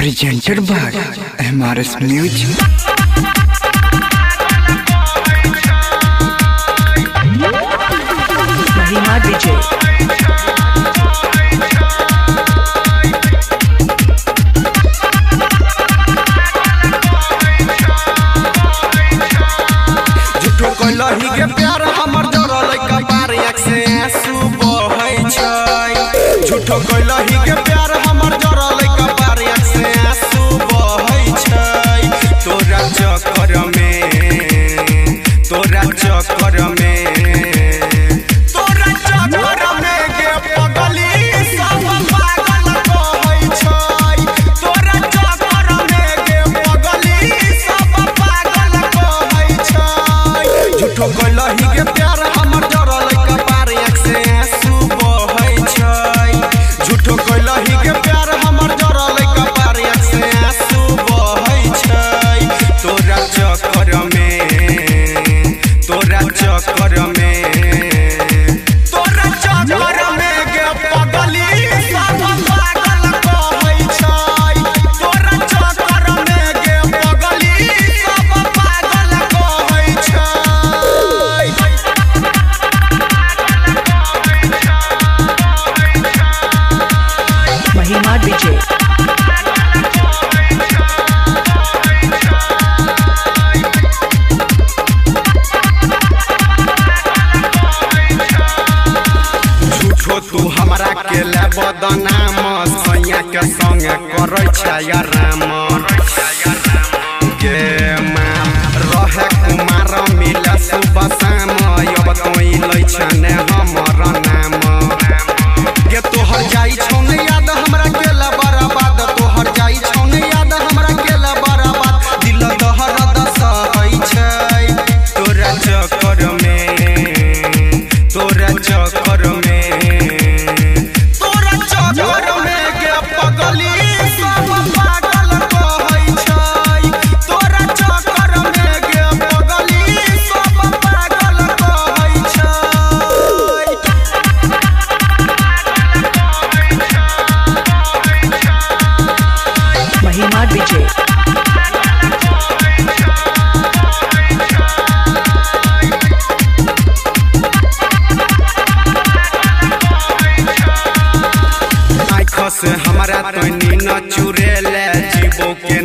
Presented by MRS Music. Mahima DJ. कलही के प्यार हमर जरल कपार एक से आंसू बहै छै। झूठो कलही के प्यार हमर जरल कपार एक से आंसू बहै छै। तोरा चक्कर में तोरा चक्कर में गे पगली सब पागल कहै छै। तोरा चक्कर में गे पगली सब पागल कहै छै। झूठो कलही के प्यार हमर जरल कपार एक से आंसू बहै छै। झूठो कलही के प्यार हमर जरल कपार एक से आंसू बहै छै। तोरा चक्कर में तोरा चक्कर में गे पगली सब पागल कहै छै। तोरा चक्कर में गे पगली सब पागल कहै छै। Mahima DJ. झूठो तू हमरा के ले बदनाम सैया के संग करै छै आराम। गे माँ रहे कुमार मिले सुबह शाम अब तोई लै छने हमर नाम। गे तोहर जाई छौ ने याद हमरा केला बर्बाद। तोहर जाई छौ ने याद हमरा केला बर्बाद। दिल दहर दसै छै। तोरा चक्कर में तोरा चक्कर में गे पगली सब पागल कहै छै। तोरा चक्कर में गे पगली सब पागल कहै छै। Mahima DJ. आँख से हमरा तनी न चुरेले जीवो के